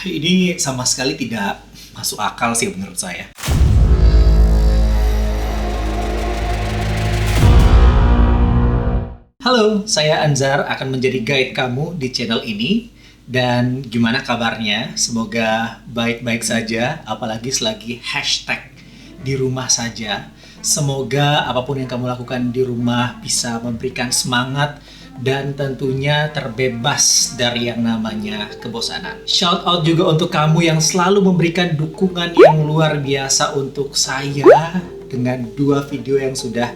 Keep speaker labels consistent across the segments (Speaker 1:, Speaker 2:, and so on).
Speaker 1: Ini sama sekali tidak masuk akal sih menurut saya. Halo, saya Anzar akan menjadi guide kamu di channel ini. Dan gimana kabarnya? Semoga baik-baik saja, apalagi selagi hashtag di rumah saja. Semoga apapun yang kamu lakukan di rumah bisa memberikan semangat dan tentunya terbebas dari yang namanya kebosanan. Shout out juga untuk kamu yang selalu memberikan dukungan yang luar biasa untuk saya dengan 2 video yang sudah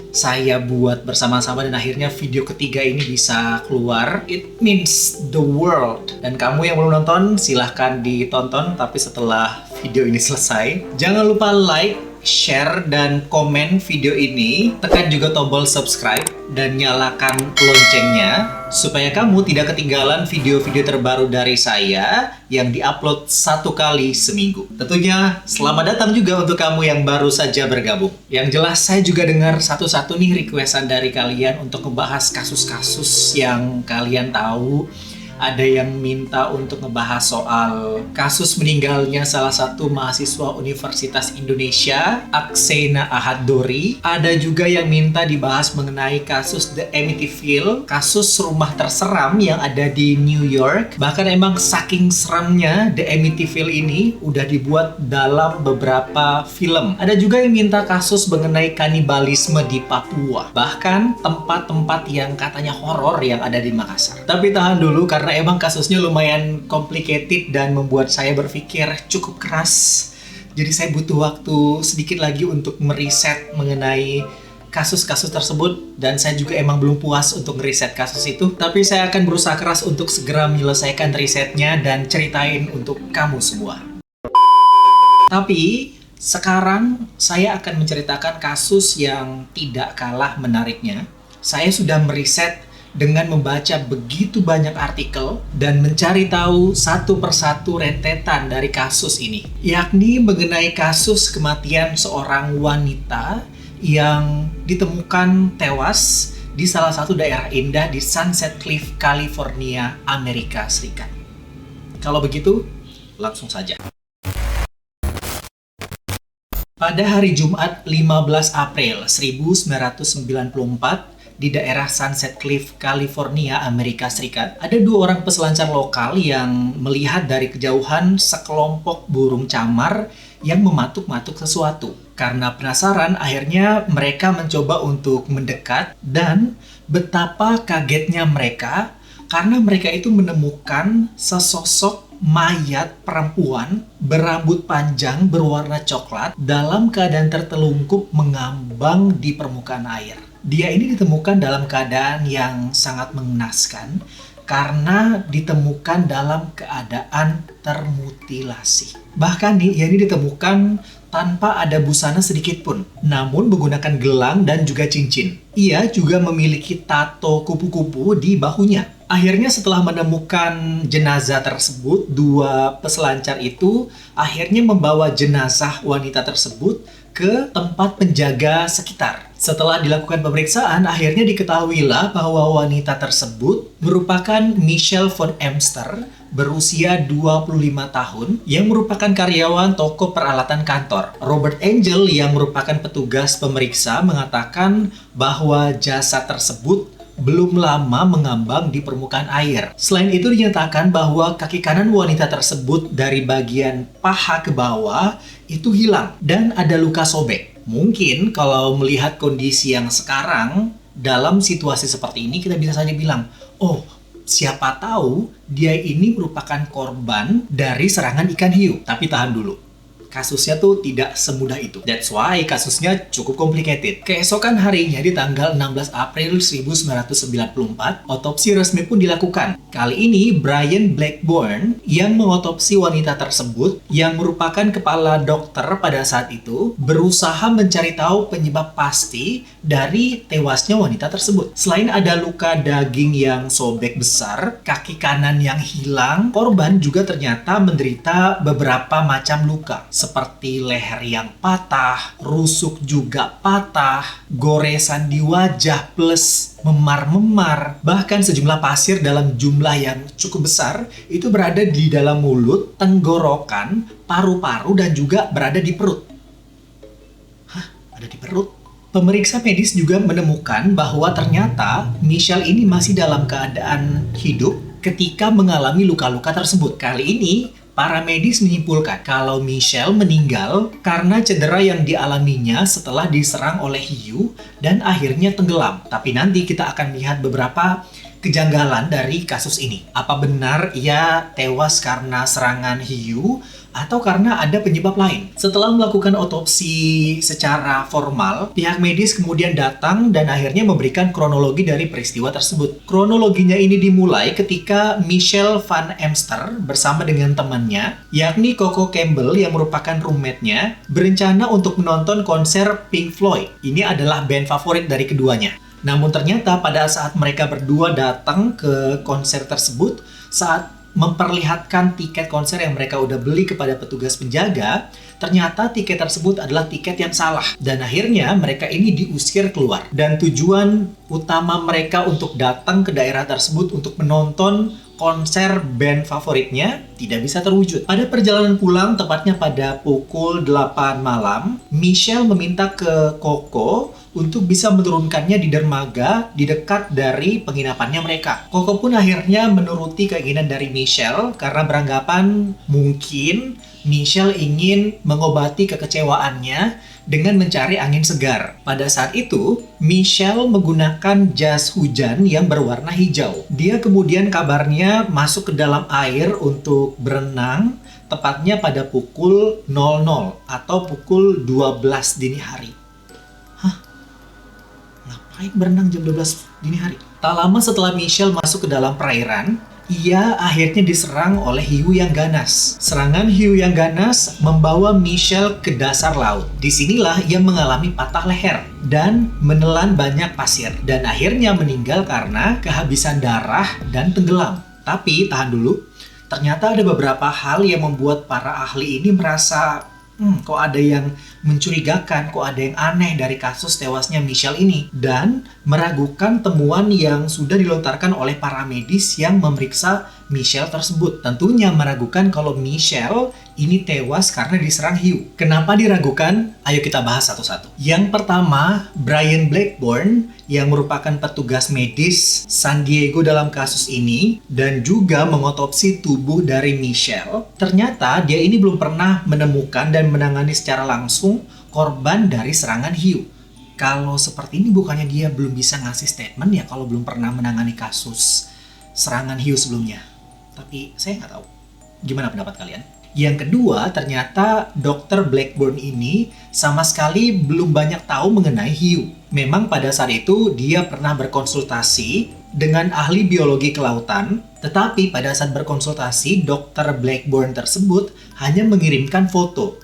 Speaker 1: saya buat bersama-sama dan akhirnya video ketiga ini bisa keluar. It means the world. Dan kamu yang belum nonton silahkan ditonton, tapi setelah video ini selesai jangan lupa like, share, dan komen video ini. Tekan juga tombol subscribe dan nyalakan loncengnya supaya kamu tidak ketinggalan video-video terbaru dari saya yang diupload 1 kali seminggu. Tentunya selamat datang juga untuk kamu yang baru saja bergabung. Yang jelas saya juga dengar satu-satu nih requestan dari kalian untuk ngebahas kasus-kasus yang kalian tahu. Ada yang minta untuk ngebahas soal kasus meninggalnya salah satu mahasiswa Universitas Indonesia, Aksena Ahad-Dori. Ada juga yang minta dibahas mengenai kasus The Amityville, kasus rumah terseram yang ada di New York. Bahkan emang saking seramnya The Amityville ini udah dibuat dalam beberapa film. Ada juga yang minta kasus mengenai kanibalisme di Papua. Bahkan tempat-tempat yang katanya horor yang ada di Makassar. Tapi tahan dulu karena emang kasusnya lumayan complicated dan membuat saya berpikir cukup keras. Jadi saya butuh waktu sedikit lagi untuk meriset mengenai kasus-kasus tersebut. Dan saya juga emang belum puas untuk ngeriset kasus itu. Tapi saya akan berusaha keras untuk segera menyelesaikan risetnya dan ceritain untuk kamu semua. Tapi sekarang saya akan menceritakan kasus yang tidak kalah menariknya. Saya sudah meriset dengan membaca begitu banyak artikel dan mencari tahu satu persatu rentetan dari kasus ini, yakni mengenai kasus kematian seorang wanita yang ditemukan tewas di salah satu daerah indah di Sunset Cliff, California, Amerika Serikat. Kalau begitu, langsung saja. Pada hari Jumat 15 April 1994, di daerah Sunset Cliff, California, Amerika Serikat, ada 2 orang peselancar lokal yang melihat dari kejauhan sekelompok burung camar yang mematuk-matuk sesuatu. Karena penasaran, akhirnya mereka mencoba untuk mendekat dan betapa kagetnya mereka karena mereka itu menemukan sesosok mayat perempuan berambut panjang berwarna coklat dalam keadaan tertelungkup mengambang di permukaan air. Dia ini ditemukan dalam keadaan yang sangat mengenaskan karena ditemukan dalam keadaan termutilasi. Bahkan dia ini ditemukan tanpa ada busana sedikit pun, namun menggunakan gelang dan juga cincin. Ia juga memiliki tato kupu-kupu di bahunya. Akhirnya setelah menemukan jenazah tersebut, 2 peselancar itu akhirnya membawa jenazah wanita tersebut ke tempat penjaga sekitar. Setelah dilakukan pemeriksaan, akhirnya diketahuilah bahwa wanita tersebut merupakan Michelle von Emster, berusia 25 tahun, yang merupakan karyawan toko peralatan kantor. Robert Angel, yang merupakan petugas pemeriksa, mengatakan bahwa jasad tersebut belum lama mengambang di permukaan air. Selain itu dinyatakan bahwa kaki kanan wanita tersebut dari bagian paha ke bawah itu hilang dan ada luka sobek. Mungkin kalau melihat kondisi yang sekarang, dalam situasi seperti ini kita bisa saja bilang, oh, siapa tahu dia ini merupakan korban dari serangan ikan hiu. Tapi tahan dulu. Kasusnya tuh tidak semudah itu. That's why kasusnya cukup complicated. Keesokan harinya di tanggal 16 April 1994, otopsi resmi pun dilakukan. Kali ini Brian Blackburn yang mengotopsi wanita tersebut, yang merupakan kepala dokter pada saat itu, berusaha mencari tahu penyebab pasti dari tewasnya wanita tersebut. Selain ada luka daging yang sobek besar, kaki kanan yang hilang, korban juga ternyata menderita beberapa macam luka. seperti leher yang patah, rusuk juga patah, goresan di wajah plus memar-memar, bahkan sejumlah pasir dalam jumlah yang cukup besar itu berada di dalam mulut, tenggorokan, paru-paru, dan juga berada di perut. Hah? Ada di perut? Pemeriksa medis juga menemukan bahwa ternyata Michelle ini masih dalam keadaan hidup ketika mengalami luka-luka tersebut. Kali ini, para medis menyimpulkan kalau Michelle meninggal karena cedera yang dialaminya setelah diserang oleh hiu dan akhirnya tenggelam. Tapi nanti kita akan lihat beberapa kejanggalan dari kasus ini. Apa benar ia tewas karena serangan hiu atau karena ada penyebab lain? Setelah melakukan otopsi secara formal, pihak medis kemudian datang dan akhirnya memberikan kronologi dari peristiwa tersebut. Kronologinya ini dimulai ketika Michelle Van Emster bersama dengan temannya, yakni Coco Campbell yang merupakan roommate-nya, berencana untuk menonton konser Pink Floyd. Ini adalah band favorit dari keduanya. Namun ternyata pada saat mereka berdua datang ke konser tersebut, saat memperlihatkan tiket konser yang mereka udah beli kepada petugas penjaga, ternyata tiket tersebut adalah tiket yang salah. Dan akhirnya mereka ini diusir keluar. Dan tujuan utama mereka untuk datang ke daerah tersebut untuk menonton konser band favoritnya tidak bisa terwujud. Pada perjalanan pulang, tepatnya pada pukul 8 malam, Michelle meminta ke Coco untuk bisa menurunkannya di dermaga di dekat dari penginapannya mereka. Coco pun akhirnya menuruti keinginan dari Michelle karena beranggapan mungkin Michelle ingin mengobati kekecewaannya dengan mencari angin segar. Pada saat itu, Michelle menggunakan jas hujan yang berwarna hijau. Dia kemudian kabarnya masuk ke dalam air untuk berenang, tepatnya pada pukul 00 atau pukul 12 dini hari. Ngapain berenang jam 12 dini hari? Tak lama setelah Michelle masuk ke dalam perairan, ia akhirnya diserang oleh hiu yang ganas. Serangan hiu yang ganas membawa Michelle ke dasar laut. Disinilah ia mengalami patah leher dan menelan banyak pasir. Dan akhirnya meninggal karena kehabisan darah dan tenggelam. Tapi tahan dulu, ternyata ada beberapa hal yang membuat para ahli ini merasa kok ada yang mencurigakan, kok ada yang aneh dari kasus tewasnya Michelle ini, dan meragukan temuan yang sudah dilontarkan oleh para medis yang memeriksa Michelle tersebut. Tentunya meragukan kalau Michelle ini tewas karena diserang hiu. Kenapa diragukan? Ayo kita bahas satu-satu. Yang pertama, Brian Blackburn yang merupakan petugas medis San Diego dalam kasus ini dan juga mengotopsi tubuh dari Michelle. Ternyata dia ini belum pernah menemukan dan menangani secara langsung korban dari serangan hiu. Kalau seperti ini bukannya dia belum bisa ngasih statement ya kalau belum pernah menangani kasus serangan hiu sebelumnya. Tapi saya nggak tahu. Gimana pendapat kalian? Yang kedua, ternyata Dr. Blackburn ini sama sekali belum banyak tahu mengenai hiu. Memang pada saat itu dia pernah berkonsultasi dengan ahli biologi kelautan, tetapi pada saat berkonsultasi, Dr. Blackburn tersebut hanya mengirimkan foto.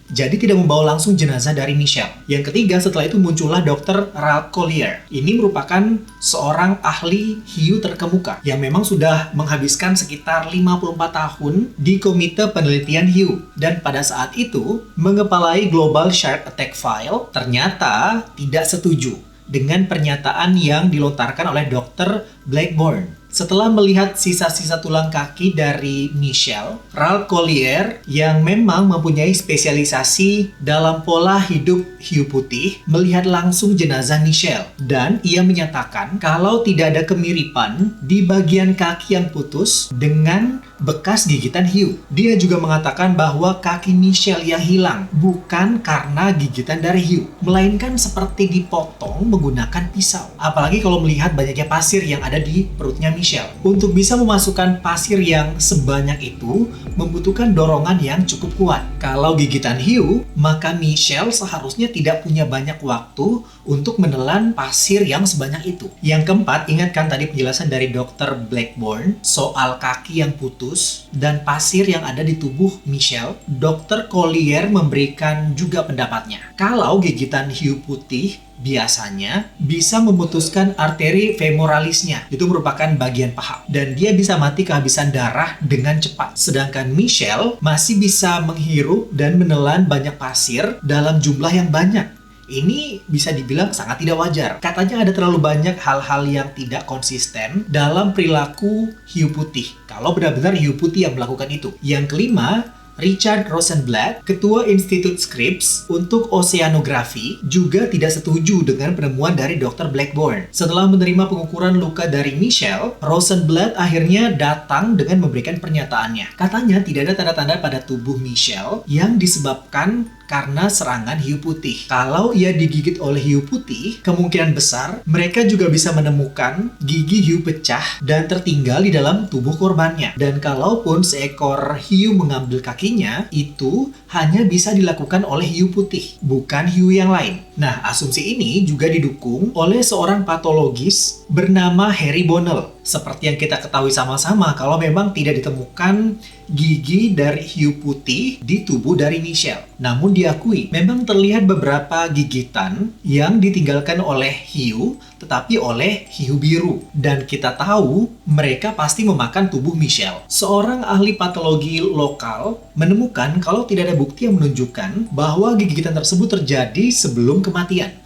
Speaker 1: Jadi tidak membawa langsung jenazah dari Michelle. Yang ketiga, setelah itu muncullah Dr. Ralph Collier. Ini merupakan seorang ahli hiu terkemuka yang memang sudah menghabiskan sekitar 54 tahun di Komite Penelitian Hiu. Dan pada saat itu, mengepalai Global Shark Attack File ternyata tidak setuju dengan pernyataan yang dilontarkan oleh Dr. Blackburn. Setelah melihat sisa-sisa tulang kaki dari Michelle, Ralph Collier yang memang mempunyai spesialisasi dalam pola hidup hiu putih melihat langsung jenazah Michelle dan ia menyatakan kalau tidak ada kemiripan di bagian kaki yang putus dengan bekas gigitan hiu. Dia juga mengatakan bahwa kaki Michelle yang hilang bukan karena gigitan dari hiu, melainkan seperti dipotong menggunakan pisau. Apalagi kalau melihat banyaknya pasir yang ada di perutnya Michelle. Untuk bisa memasukkan pasir yang sebanyak itu membutuhkan dorongan yang cukup kuat. Kalau gigitan hiu, maka Michelle seharusnya tidak punya banyak waktu untuk menelan pasir yang sebanyak itu. Yang keempat, ingatkan tadi penjelasan dari Dr. Blackburn soal kaki yang putus. putus dan pasir yang ada di tubuh Michelle, Dr. Collier memberikan juga pendapatnya. Kalau gigitan hiu putih biasanya bisa memutuskan arteri femoralisnya, itu merupakan bagian paha, dan dia bisa mati kehabisan darah dengan cepat. Sedangkan Michelle masih bisa menghirup dan menelan banyak pasir dalam jumlah yang banyak. Ini bisa dibilang sangat tidak wajar. Katanya ada terlalu banyak hal-hal yang tidak konsisten dalam perilaku hiu putih. Kalau benar-benar hiu putih yang melakukan itu. Yang kelima, Richard Rosenblatt, Ketua Institut Scripps untuk Oceanografi, juga tidak setuju dengan penemuan dari Dr. Blackburn. Setelah menerima pengukuran luka dari Michelle, Rosenblatt akhirnya datang dengan memberikan pernyataannya. Katanya tidak ada tanda-tanda pada tubuh Michelle yang disebabkan karena serangan hiu putih. Kalau ia digigit oleh hiu putih, kemungkinan besar mereka juga bisa menemukan gigi hiu pecah dan tertinggal di dalam tubuh korbannya. Dan kalaupun seekor hiu mengambil kakinya, itu hanya bisa dilakukan oleh hiu putih, bukan hiu yang lain. Nah, asumsi ini juga didukung oleh seorang patologis bernama Harry Bonnell. Seperti yang kita ketahui sama-sama, kalau memang tidak ditemukan gigi dari hiu putih di tubuh dari Michelle. Namun diakui, memang terlihat beberapa gigitan yang ditinggalkan oleh hiu, tetapi oleh hiu biru. Dan kita tahu, mereka pasti memakan tubuh Michelle. Seorang ahli patologi lokal menemukan kalau tidak ada bukti yang menunjukkan bahwa gigitan tersebut terjadi sebelum kematian.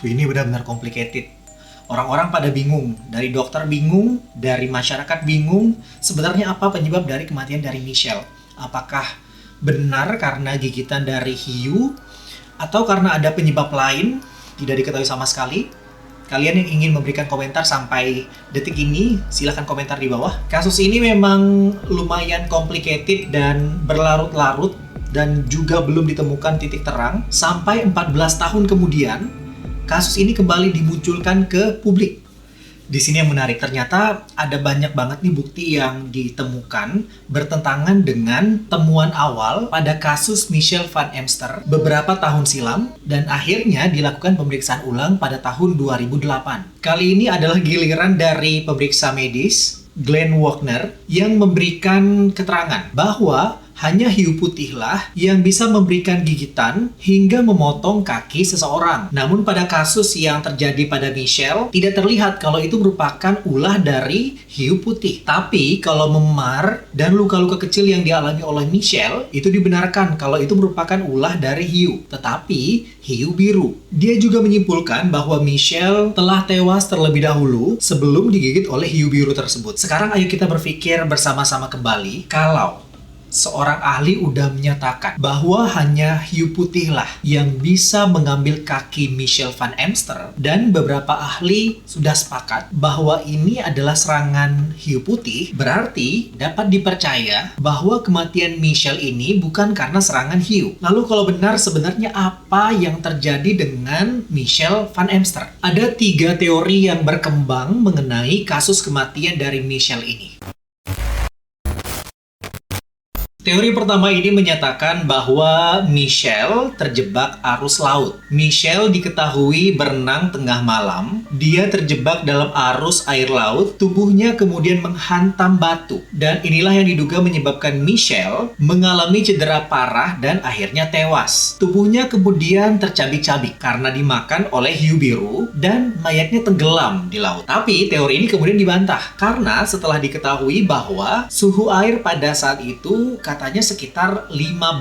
Speaker 1: Ini benar-benar complicated. Orang-orang pada bingung, dari dokter bingung, dari masyarakat bingung, sebenarnya apa penyebab dari kematian dari Michelle? Apakah benar karena gigitan dari hiu, atau karena ada penyebab lain, tidak diketahui sama sekali? Kalian yang ingin memberikan komentar sampai detik ini, silahkan komentar di bawah. Kasus ini memang lumayan complicated dan berlarut-larut, dan juga belum ditemukan titik terang. Sampai 14 tahun kemudian, kasus ini kembali dimunculkan ke publik. Di sini yang menarik, ternyata ada banyak banget nih bukti yang ditemukan bertentangan dengan temuan awal pada kasus Michelle Van Emster beberapa tahun silam, dan akhirnya dilakukan pemeriksaan ulang pada tahun 2008. Kali ini adalah giliran dari pemeriksa medis Glenn Wagner yang memberikan keterangan bahwa hanya hiu putihlah yang bisa memberikan gigitan hingga memotong kaki seseorang. Namun pada kasus yang terjadi pada Michelle, tidak terlihat kalau itu merupakan ulah dari hiu putih. Tapi kalau memar dan luka-luka kecil yang dialami oleh Michelle, itu dibenarkan kalau itu merupakan ulah dari hiu. Tetapi hiu biru. Dia juga menyimpulkan bahwa Michelle telah tewas terlebih dahulu sebelum digigit oleh hiu biru tersebut. Sekarang ayo kita berpikir bersama-sama kembali, kalau seorang ahli udah menyatakan bahwa hanya hiu putihlah yang bisa mengambil kaki Michelle Van Emster, dan beberapa ahli sudah sepakat bahwa ini adalah serangan hiu putih, berarti dapat dipercaya bahwa kematian Michelle ini bukan karena serangan hiu. Lalu kalau benar, sebenarnya apa yang terjadi dengan Michelle Van Emster? Ada 3 teori yang berkembang mengenai kasus kematian dari Michelle ini. Teori pertama ini menyatakan bahwa Michelle terjebak arus laut. Michelle diketahui berenang tengah malam. Dia terjebak dalam arus air laut, tubuhnya kemudian menghantam batu. Dan inilah yang diduga menyebabkan Michelle mengalami cedera parah dan akhirnya tewas. Tubuhnya kemudian tercabik-cabik karena dimakan oleh hiu biru dan mayatnya tenggelam di laut. Tapi teori ini kemudian dibantah karena setelah diketahui bahwa suhu air pada saat itu katanya sekitar 15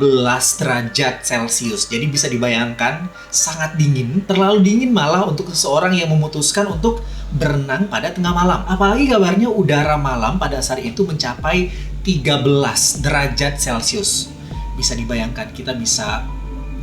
Speaker 1: derajat Celcius. Jadi bisa dibayangkan sangat dingin. Terlalu dingin malah untuk seseorang yang memutuskan untuk berenang pada tengah malam. Apalagi kabarnya udara malam pada saat itu mencapai 13 derajat Celcius. Bisa dibayangkan kita bisa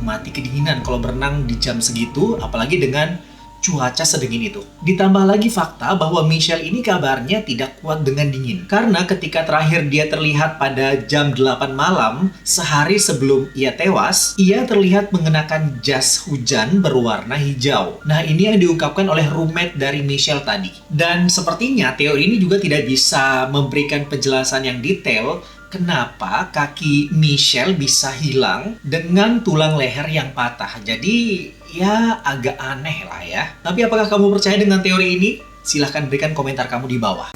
Speaker 1: mati kedinginan kalau berenang di jam segitu, apalagi dengan cuaca sedingin itu. Ditambah lagi fakta bahwa Michelle ini kabarnya tidak kuat dengan dingin. Karena ketika terakhir dia terlihat pada jam 8 malam, sehari sebelum ia tewas, ia terlihat mengenakan jas hujan berwarna hijau. Nah, ini yang diungkapkan oleh roommate dari Michelle tadi. Dan sepertinya teori ini juga tidak bisa memberikan penjelasan yang detail kenapa kaki Michelle bisa hilang dengan tulang leher yang patah. Jadi ya agak aneh lah ya. Tapi apakah kamu percaya dengan teori ini? Silahkan berikan komentar kamu di bawah.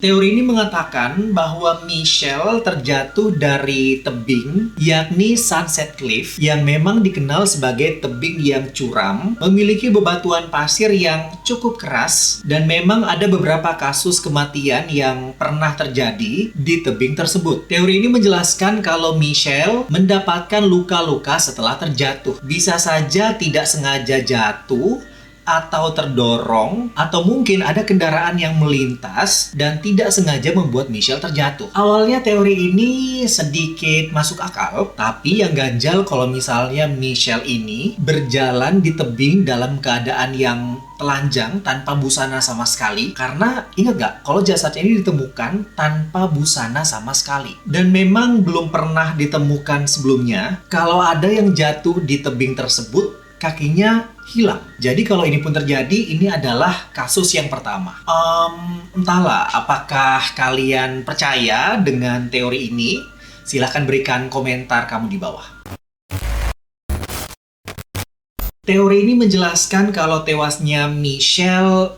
Speaker 1: Teori ini mengatakan bahwa Michelle terjatuh dari tebing, yakni Sunset Cliff, yang memang dikenal sebagai tebing yang curam, memiliki bebatuan pasir yang cukup keras, dan memang ada beberapa kasus kematian yang pernah terjadi di tebing tersebut. Teori ini menjelaskan kalau Michelle mendapatkan luka-luka setelah terjatuh. Bisa saja tidak sengaja jatuh, atau terdorong, atau mungkin ada kendaraan yang melintas dan tidak sengaja membuat Michelle terjatuh. Awalnya teori ini sedikit masuk akal, tapi yang ganjal kalau misalnya Michelle ini berjalan di tebing dalam keadaan yang telanjang tanpa busana sama sekali. Karena ingat gak, kalau jasadnya ini ditemukan tanpa busana sama sekali. Dan memang belum pernah ditemukan sebelumnya kalau ada yang jatuh di tebing tersebut kakinya hilang. Jadi kalau ini pun terjadi, ini adalah kasus yang pertama. Entahlah, apakah kalian percaya dengan teori ini? Silahkan berikan komentar kamu di bawah. Teori ini menjelaskan kalau tewasnya Michelle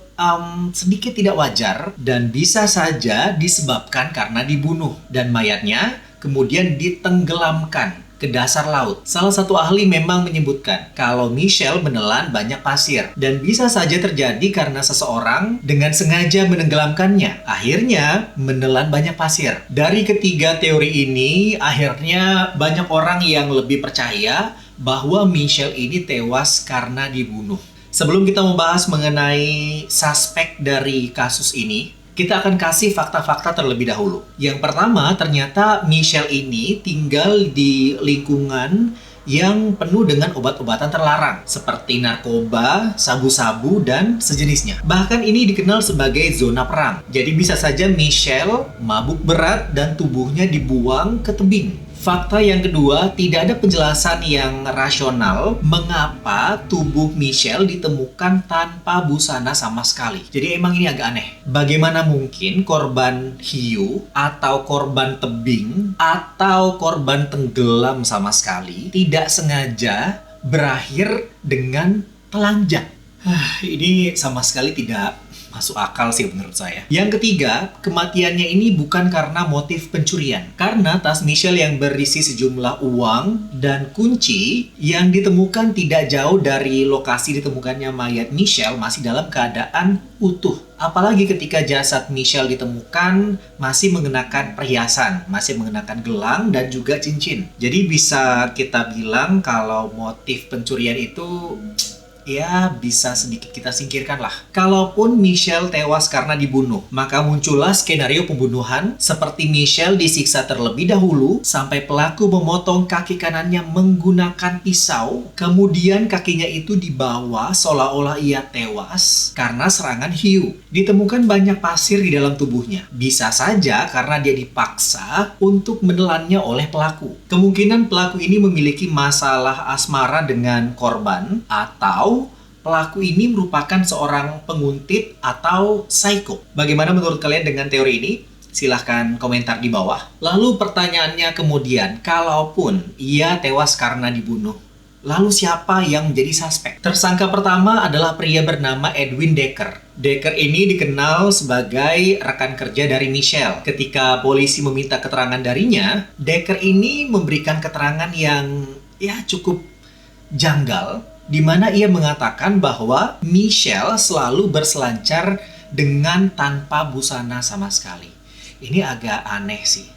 Speaker 1: sedikit tidak wajar dan bisa saja disebabkan karena dibunuh dan mayatnya kemudian ditenggelamkan ke dasar laut. Salah satu ahli memang menyebutkan kalau Michelle menelan banyak pasir dan bisa saja terjadi karena seseorang dengan sengaja menenggelamkannya, akhirnya menelan banyak pasir. Dari ketiga teori ini, akhirnya banyak orang yang lebih percaya bahwa Michelle ini tewas karena dibunuh. Sebelum kita membahas mengenai suspek dari kasus ini, kita akan kasih fakta-fakta terlebih dahulu. Yang pertama, ternyata Michelle ini tinggal di lingkungan yang penuh dengan obat-obatan terlarang, seperti narkoba, sabu-sabu, dan sejenisnya. Bahkan ini dikenal sebagai zona perang. Jadi bisa saja Michelle mabuk berat dan tubuhnya dibuang ke tebing. Fakta yang kedua, tidak ada penjelasan yang rasional mengapa tubuh Michelle ditemukan tanpa busana sama sekali. Jadi emang ini agak aneh. Bagaimana mungkin korban hiu atau korban tebing atau korban tenggelam sama sekali tidak sengaja berakhir dengan telanjang? Ini sama sekali tidak masuk akal sih menurut saya. Yang ketiga, kematiannya ini bukan karena motif pencurian. Karena tas Michelle yang berisi sejumlah uang dan kunci yang ditemukan tidak jauh dari lokasi ditemukannya mayat Michelle masih dalam keadaan utuh. Apalagi ketika jasad Michelle ditemukan masih mengenakan perhiasan, masih mengenakan gelang dan juga cincin. Jadi bisa kita bilang kalau motif pencurian itu ya bisa sedikit kita singkirkan lah. Kalaupun Michelle tewas karena dibunuh, maka muncullah skenario pembunuhan seperti Michelle disiksa terlebih dahulu sampai pelaku memotong kaki kanannya menggunakan pisau, kemudian kakinya itu dibawa seolah-olah ia tewas karena serangan hiu. Ditemukan banyak pasir di dalam tubuhnya. Bisa saja karena dia dipaksa untuk menelannya oleh pelaku. Kemungkinan pelaku ini memiliki masalah asmara dengan korban, atau pelaku ini merupakan seorang penguntit atau psycho. Bagaimana menurut kalian dengan teori ini? Silahkan komentar di bawah. Lalu pertanyaannya kemudian, kalaupun ia tewas karena dibunuh, lalu siapa yang menjadi suspek? Tersangka pertama adalah pria bernama Edwin Decker. Decker ini dikenal sebagai rekan kerja dari Michelle. Ketika polisi meminta keterangan darinya, Decker ini memberikan keterangan yang cukup janggal, di mana ia mengatakan bahwa Michelle selalu berselancar dengan tanpa busana sama sekali. Ini agak aneh sih.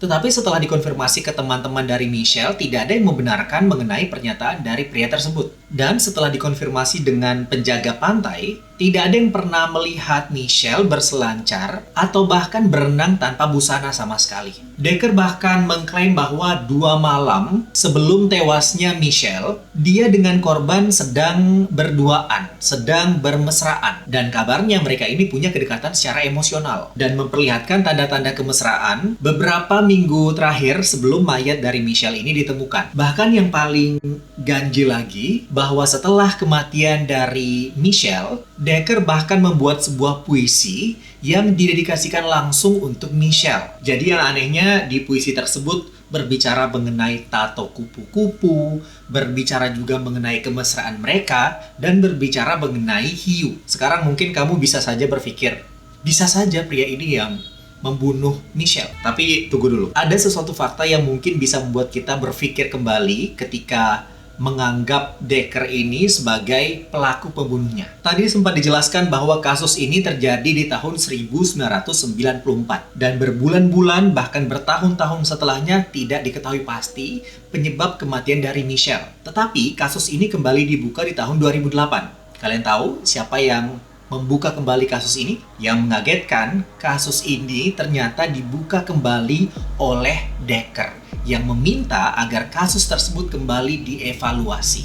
Speaker 1: Tetapi setelah dikonfirmasi ke teman-teman dari Michelle, tidak ada yang membenarkan mengenai pernyataan dari pria tersebut. Dan setelah dikonfirmasi dengan penjaga pantai, tidak ada yang pernah melihat Michelle berselancar atau bahkan berenang tanpa busana sama sekali. Decker bahkan mengklaim bahwa 2 malam sebelum tewasnya Michelle, dia dengan korban sedang berduaan, sedang bermesraan. Dan kabarnya mereka ini punya kedekatan secara emosional dan memperlihatkan tanda-tanda kemesraan beberapa minggu terakhir sebelum mayat dari Michelle ini ditemukan. Bahkan yang paling ganjil lagi, bahwa setelah kematian dari Michelle, Decker bahkan membuat sebuah puisi yang didedikasikan langsung untuk Michelle. Jadi yang anehnya di puisi tersebut berbicara mengenai tato kupu-kupu, berbicara juga mengenai kemesraan mereka, dan berbicara mengenai hiu. Sekarang mungkin kamu bisa saja berpikir, Bisa saja pria ini yang membunuh Michelle. Tapi tunggu dulu. Ada sesuatu fakta yang mungkin bisa membuat kita berpikir kembali ketika menganggap Decker ini sebagai pelaku pembunuhnya. Tadi sempat dijelaskan bahwa kasus ini terjadi di tahun 1994 dan berbulan-bulan bahkan bertahun-tahun setelahnya tidak diketahui pasti penyebab kematian dari Michelle. Tetapi kasus ini kembali dibuka di tahun 2008. Kalian tahu siapa yang membuka kembali kasus ini? Yang mengagetkan, kasus ini ternyata dibuka kembali oleh Decker yang meminta agar kasus tersebut kembali dievaluasi.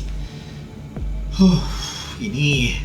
Speaker 1: Ini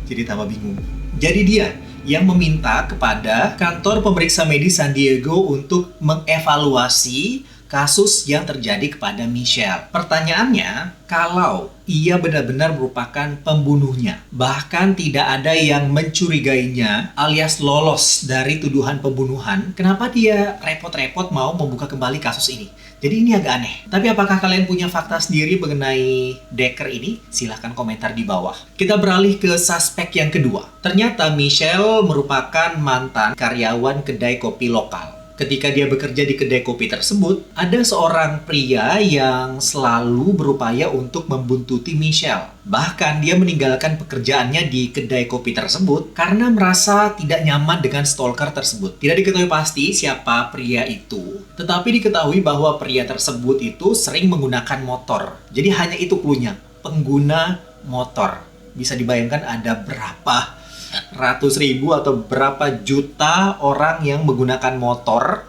Speaker 1: jadi tambah bingung. Jadi dia yang meminta kepada kantor pemeriksa medis San Diego untuk mengevaluasi kasus yang terjadi kepada Michelle. Pertanyaannya, kalau ia benar-benar merupakan pembunuhnya, bahkan tidak ada yang mencurigainya alias lolos dari tuduhan pembunuhan, kenapa dia repot-repot mau membuka kembali kasus ini? Jadi ini agak aneh. Tapi apakah kalian punya fakta sendiri mengenai Decker ini? Silahkan komentar di bawah. Kita beralih ke suspek yang kedua. Ternyata Michelle merupakan mantan karyawan kedai kopi lokal. Ketika dia bekerja di kedai kopi tersebut, ada seorang pria yang selalu berupaya untuk membuntuti Michelle. Bahkan dia meninggalkan pekerjaannya di kedai kopi tersebut karena merasa tidak nyaman dengan stalker tersebut. Tidak diketahui pasti siapa pria itu, tetapi diketahui bahwa pria tersebut itu sering menggunakan motor. Jadi hanya itu cluenya, pengguna motor. Bisa dibayangkan ada berapa ratus ribu atau berapa juta orang yang menggunakan motor.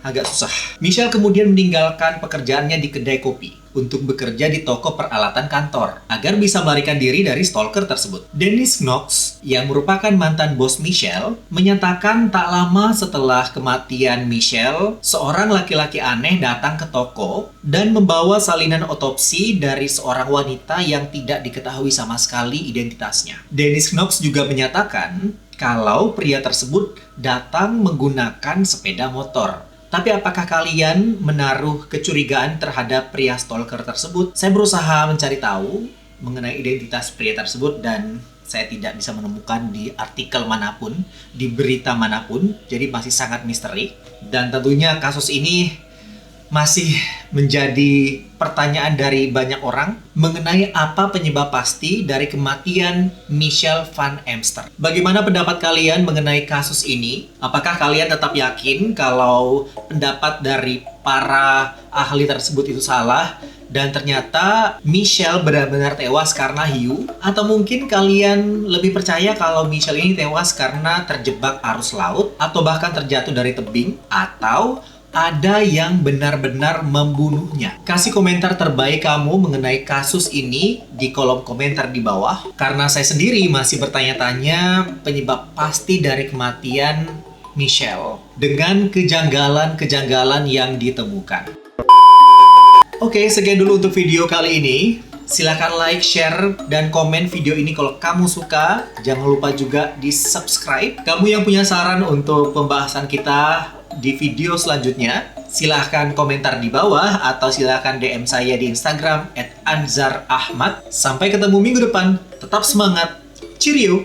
Speaker 1: Agak susah. Michelle kemudian meninggalkan pekerjaannya di kedai kopi untuk bekerja di toko peralatan kantor agar bisa melarikan diri dari stalker tersebut. Dennis Knox, yang merupakan mantan bos Michelle, menyatakan tak lama setelah kematian Michelle, seorang laki-laki aneh datang ke toko dan membawa salinan otopsi dari seorang wanita yang tidak diketahui sama sekali identitasnya. Dennis Knox juga menyatakan kalau pria tersebut datang menggunakan sepeda motor. Tapi apakah kalian menaruh kecurigaan terhadap pria stalker tersebut? Saya berusaha mencari tahu mengenai identitas pria tersebut dan saya tidak bisa menemukan di artikel manapun, di berita manapun, jadi masih sangat misteri. Dan tentunya kasus ini masih menjadi pertanyaan dari banyak orang mengenai apa penyebab pasti dari kematian Michelle Van Emster. Bagaimana pendapat kalian mengenai kasus ini? Apakah kalian tetap yakin kalau pendapat dari para ahli tersebut itu salah dan ternyata Michelle benar-benar tewas karena hiu? Atau mungkin kalian lebih percaya kalau Michelle ini tewas karena terjebak arus laut atau bahkan terjatuh dari tebing atau ada yang benar-benar membunuhnya? Kasih komentar terbaik kamu mengenai kasus ini di kolom komentar di bawah. Karena saya sendiri masih bertanya-tanya penyebab pasti dari kematian Michelle dengan kejanggalan-kejanggalan yang ditemukan. Oke, sekian dulu untuk video kali ini. Silahkan like, share, dan komen video ini kalau kamu suka. Jangan lupa juga di subscribe. Kamu yang punya saran untuk pembahasan kita di video selanjutnya, silahkan komentar di bawah atau silahkan DM saya di Instagram @anzarahmad. Sampai ketemu minggu depan. Tetap semangat. Cheerio!